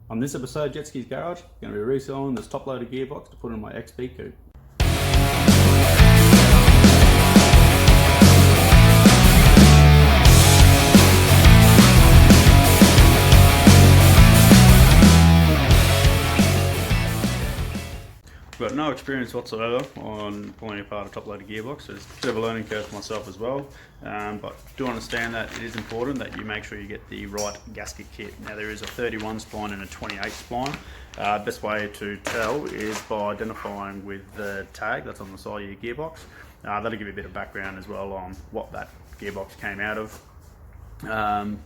On this episode, Jetski's Garage, I'm going to be reselling this Toploader gearbox to put in my XP coupe. I've got no experience whatsoever on pulling apart a Toploader gearbox, so it's a bit of a learning curve for myself as well, but do understand that it is important that you make sure you get the right gasket kit. Now there is a 31 spline and a 28 spline. Best way to tell is by identifying with the tag that's on the side of your gearbox. That'll give you a bit of background as well on what that gearbox came out of.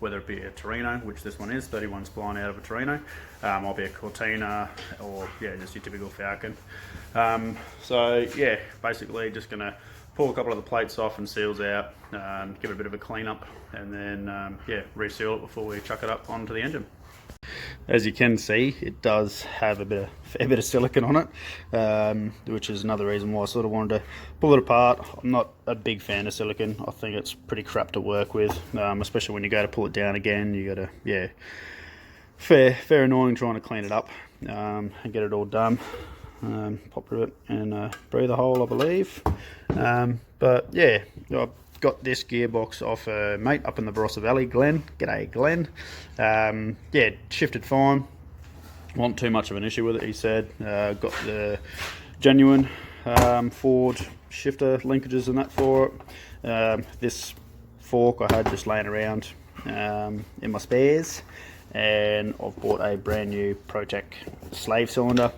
Whether it be a Torino, which this one is, 31 spline out of a Torino, might be a Cortina, or yeah, just your typical Falcon. So yeah, basically just going to pull a couple of the plates off and seals out, give it a bit of a clean up, and then yeah, reseal it before we chuck it up onto the engine. As you can see, it does have a fair bit of silicone on it, which is another reason why I sort of wanted to pull it apart. I'm not a big fan of silicone. I think it's pretty crap to work with, especially when you go to pull it down again. You got to, yeah, fair annoying trying to clean it up and get it all done. Pop through it and breathe a hole, I believe. But yeah, I've got this gearbox off a mate up in the Barossa Valley, Glenn. G'day, Glenn. Yeah, shifted fine. Wasn't too much of an issue with it, he said. Got the genuine Ford shifter linkages and that for it. This fork I had just laying around in my spares, and I've bought a brand new Protec slave cylinder.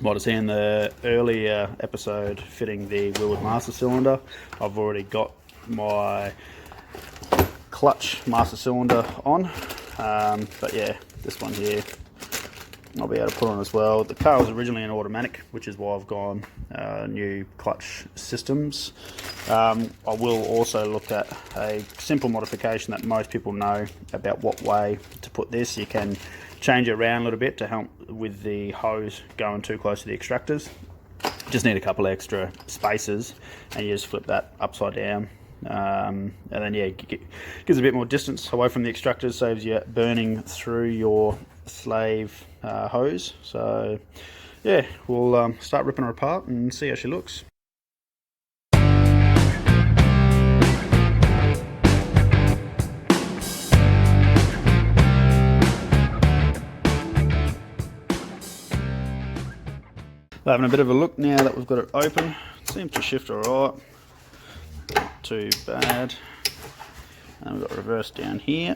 Might have seen the earlier episode fitting the Willard master cylinder. I've already got my clutch master cylinder on, but yeah, this one here I'll be able to put on as well. The car was originally an automatic, which is why I've gone new clutch systems. I will also look at a simple modification that most people know about what way to put this. You can change it around a little bit to help with the hose going too close to the extractors. Just need a couple extra spaces, and you just flip that upside down, and then yeah, gives a bit more distance away from the extractors, saves you burning through your slave hose. So yeah, we'll start ripping her apart and see how she looks. Having a bit of a look now that we've got it open. Seems to shift alright, not too bad. And we've got reverse down here,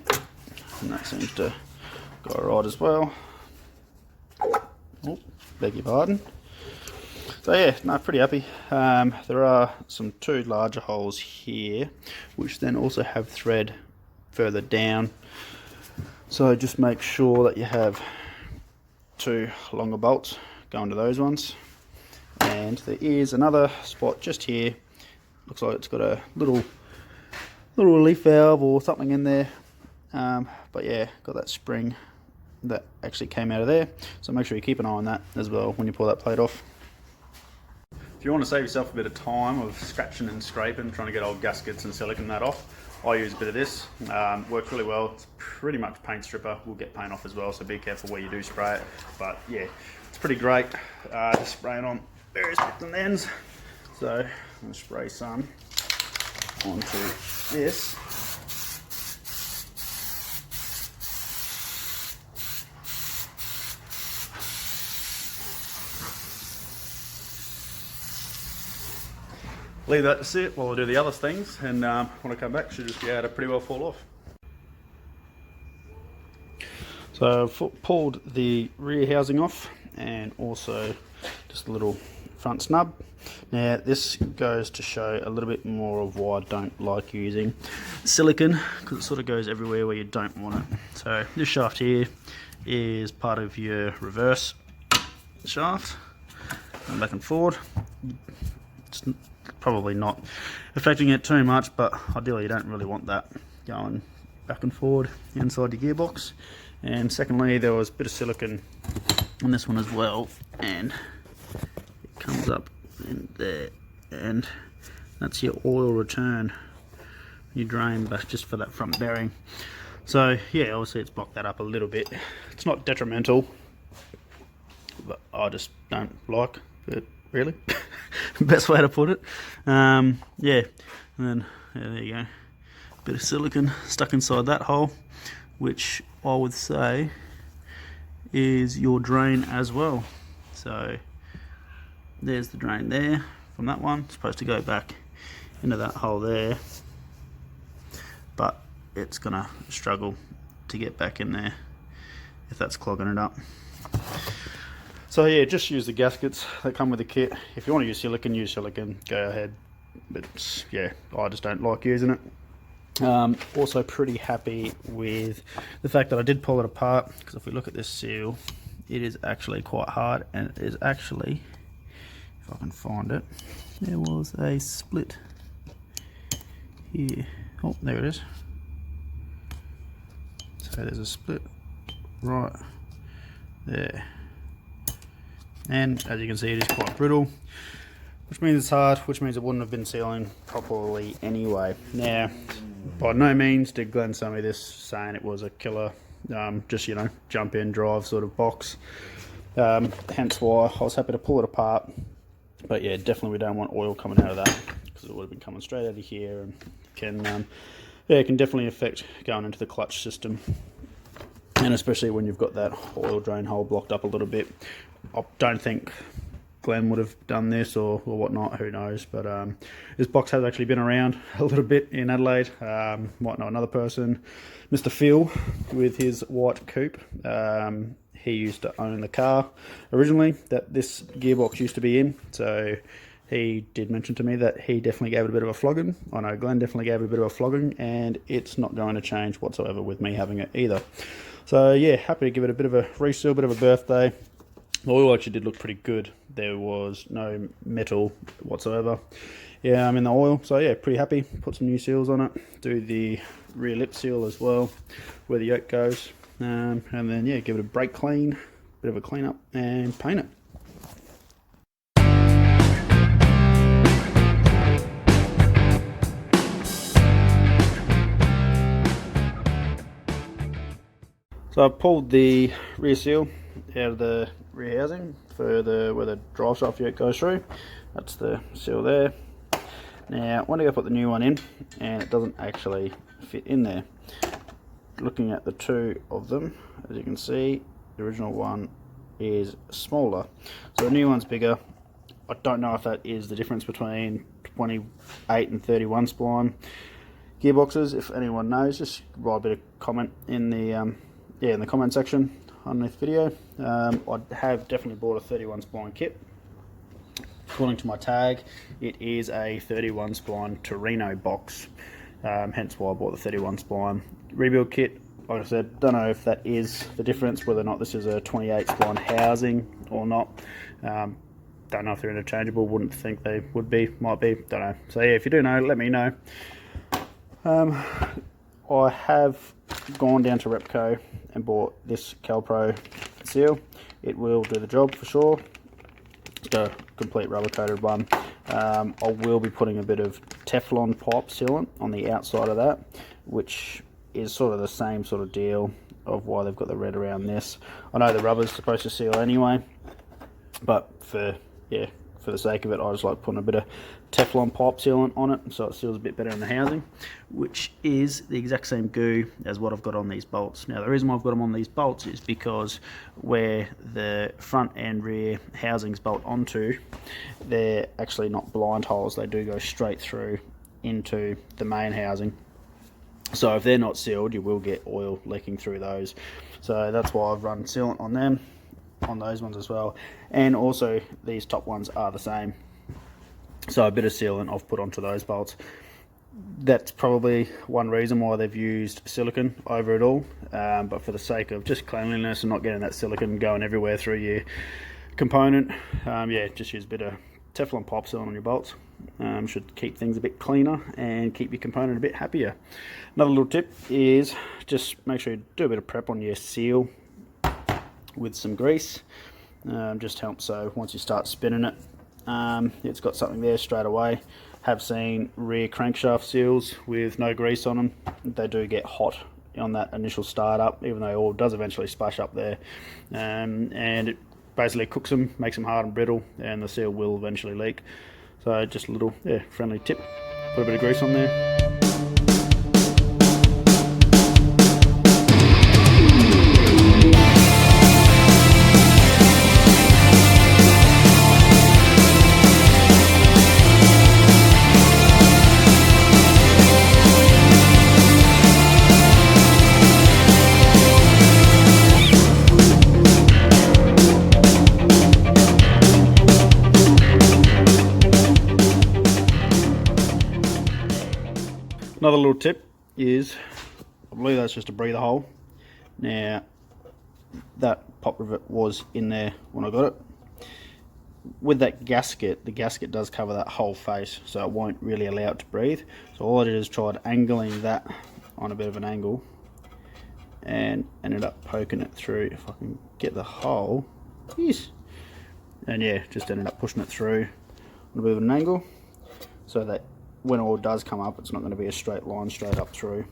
and that seems to go alright as well. Oh, beg your pardon. So yeah, no, pretty happy. There are some two larger holes here, which then also have thread further down. So just make sure that you have two longer bolts going to those ones. And there is another spot just here. Looks like it's got a little relief valve or something in there. But yeah, got that spring that actually came out of there. So make sure you keep an eye on that as well when you pull that plate off. If you want to save yourself a bit of time of scratching and scraping, trying to get old gaskets and silicone that off, I use a bit of this. Works really well. It's pretty much paint stripper. Will get paint off as well, so be careful where you do spray it. But yeah, it's pretty great. Just spraying on various bits and ends. So I'm going to spray some onto this. Leave that to sit while I do the other things, and when I come back, should just be able to pretty well fall off. So I've pulled the rear housing off, and also just a little front snub. Now this goes to show a little bit more of why I don't like using silicone, because it sort of goes everywhere where you don't want it. So this shaft here is part of your reverse shaft, and back and forward. It's probably not affecting it too much, but ideally you don't really want that going back and forward inside your gearbox. And secondly, there was a bit of silicone on this one as well, and it comes up in there, and that's your oil return, you drain back just for that front bearing. So yeah, obviously it's blocked that up a little bit. It's not detrimental, but I just don't like it, really. Best way to put it. Yeah, and then there you go. Bit of silicone stuck inside that hole, which I would say is your drain as well. So there's the drain there from that one. It's supposed to go back into that hole there, but it's gonna struggle to get back in there if that's clogging it up. So yeah, just use the gaskets that come with the kit. If you want to use silicone, go ahead. But yeah, I just don't like using it. Also pretty happy with the fact that I did pull it apart, because if we look at this seal, it is actually quite hard, and it is actually, if I can find it, there was a split here. Oh, there it is. So there's a split right there, and as you can see, it is quite brittle, which means it's hard, which means it wouldn't have been sealing properly anyway. Now, by no means did Glenn sell me this saying it was a killer, just, you know, jump in, drive sort of box. Hence why I was happy to pull it apart. But yeah, definitely we don't want oil coming out of that, because it would have been coming straight out of here, and yeah, it can definitely affect going into the clutch system. And especially when you've got that oil drain hole blocked up a little bit. I don't think Glenn would have done this or whatnot, who knows, but this box has actually been around a little bit in Adelaide. Might know another person, Mr. Phil, with his white coupe. He used to own the car originally that this gearbox used to be in, so he did mention to me that he definitely gave it a bit of a flogging. I know Glenn definitely gave it a bit of a flogging, and it's not going to change whatsoever with me having it either. So yeah, happy to give it a bit of a reseal, bit of a birthday. The oil actually did look pretty good. There was no metal whatsoever. Yeah, I'm in the oil, so yeah, pretty happy. Put some new seals on it. Do the rear lip seal as well, where the yoke goes. And then yeah, give it a brake clean, bit of a clean up, and paint it. So I pulled the rear seal out of the rear housing for where the drive shaft yoke goes through. That's the seal there. Now I want to go put the new one in, and it doesn't actually fit in there. Looking at the two of them, as you can see, the original one is smaller, so the new one's bigger. I don't know if that is the difference between 28 and 31 spline gearboxes. If anyone knows, just write a bit of comment in the in the comment section underneath the video. I have definitely bought a 31 spline kit. According to my tag, it is a 31 spline Torino box, hence why I bought the 31 spline rebuild kit. Like I said, don't know if that is the difference, whether or not this is a 28 spline housing or not. Don't know if they're interchangeable, wouldn't think they would be, might be, don't know. So yeah, if you do know, let me know. I have gone down to Repco and bought this Calpro seal. It will do the job for sure. It's got a complete rubber coated one. I will be putting a bit of Teflon pipe sealant on the outside of that, which is sort of the same sort of deal of why they've got the red around this. I know the rubber's supposed to seal anyway, but for the sake of it, I just like putting a bit of Teflon pipe sealant on it so it seals a bit better in the housing, which is the exact same goo as what I've got on these bolts. Now the reason why I've got them on these bolts is because where the front and rear housings bolt onto, they're actually not blind holes, they do go straight through into the main housing. So if they're not sealed, you will get oil leaking through those. So that's why I've run sealant on them, on those ones as well. And also these top ones are the same. So a bit of sealant I've put onto those bolts. That's probably one reason why they've used silicone over it all. But for the sake of just cleanliness and not getting that silicone going everywhere through your component, yeah, just use a bit of Teflon pipe sealant on your bolts. Should keep things a bit cleaner and keep your component a bit happier. Another little tip is just make sure you do a bit of prep on your seal with some grease. Just helps so once you start spinning it, it's got something there straight away. Have seen rear crankshaft seals with no grease on them. They do get hot on that initial startup, even though oil does eventually splash up there, and it basically cooks them, makes them hard and brittle, and the seal will eventually leak. So just a little friendly tip, put a bit of grease on there. Another little tip is, I believe that's just a breather hole. Now, that pop rivet was in there when I got it. With that gasket, the gasket does cover that whole face, so it won't really allow it to breathe. So all I did is tried angling that on a bit of an angle and ended up poking it through. If I can get the hole, yes. And yeah, just ended up pushing it through on a bit of an angle, so that when oil does come up, it's not going to be a straight line straight up through.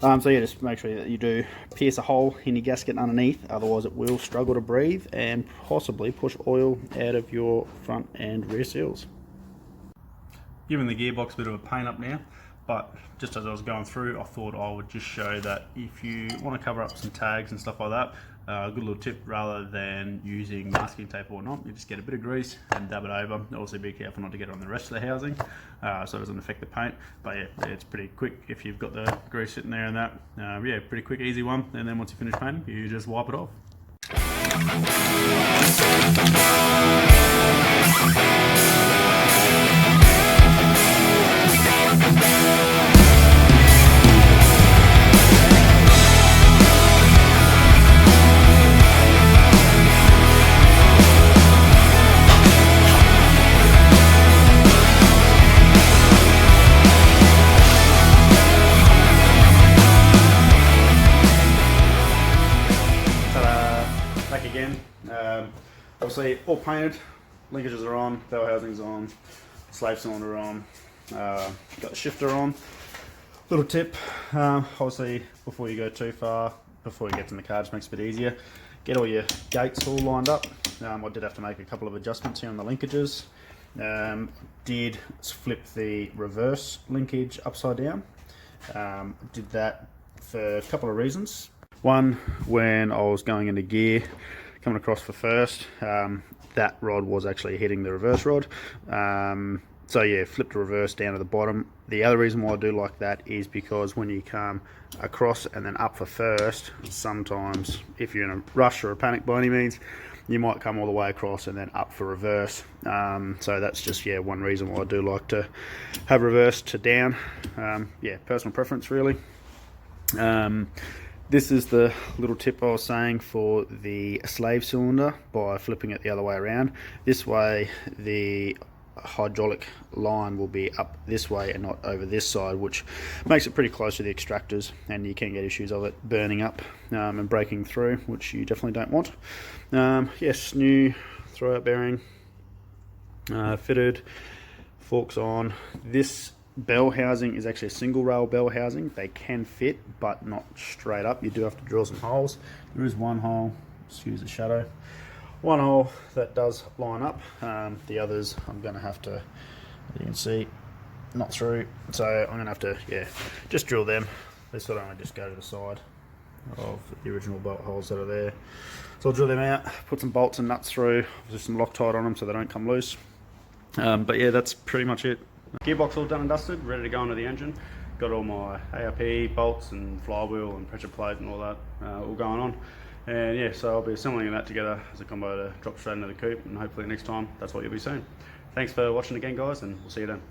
So yeah, just make sure that you do pierce a hole in your gasket underneath, otherwise it will struggle to breathe and possibly push oil out of your front and rear seals. Giving the gearbox a bit of a paint up now, but just as I was going through, I thought I would just show that if you want to cover up some tags and stuff like that, a good little tip, rather than using masking tape or not, you just get a bit of grease and dab it over. Also be careful not to get it on the rest of the housing, so it doesn't affect the paint. But yeah, it's pretty quick if you've got the grease sitting there and that. Yeah, pretty quick, easy one. And then once you finish painting, you just wipe it off. Back again. Obviously all painted, linkages are on, bell housing's on, slave cylinder on, got the shifter on. Little tip, obviously before you go too far, before you get to the car, just makes it a bit easier. Get all your gates all lined up. I did have to make a couple of adjustments here on the linkages. Did flip the reverse linkage upside down. Did that for a couple of reasons. One, when I was going into gear, coming across for first, that rod was actually hitting the reverse rod. So yeah, flipped the reverse down to the bottom. The other reason why I do like that is because when you come across and then up for first, sometimes if you're in a rush or a panic by any means, you might come all the way across and then up for reverse. So that's just, yeah, one reason why I do like to have reverse to down. Yeah, personal preference really. This is the little tip I was saying for the slave cylinder by flipping it the other way around. This way the hydraulic line will be up this way and not over this side, which makes it pretty close to the extractors, and you can get issues of it burning up and breaking through, which you definitely don't want. Yes, new throwout bearing fitted, forks on. This bell housing is actually a single rail bell housing. They can fit, but not straight up. You do have to drill some holes. There is one hole, excuse the shadow, one hole that does line up. The others I'm going to have to, as you can see, not through. So I'm going to have to, yeah, just drill them. They sort of only just go to the side of the original bolt holes that are there. So I'll drill them out, put some bolts and nuts through, just some Loctite on them so they don't come loose. But yeah, that's pretty much it. Gearbox all done and dusted, ready to go into the engine. Got all my ARP bolts and flywheel and pressure plate and all that all going on. And yeah, so I'll be assembling that together as a combo to drop straight into the coupe, and hopefully next time that's what you'll be seeing. Thanks for watching again guys, and we'll see you then.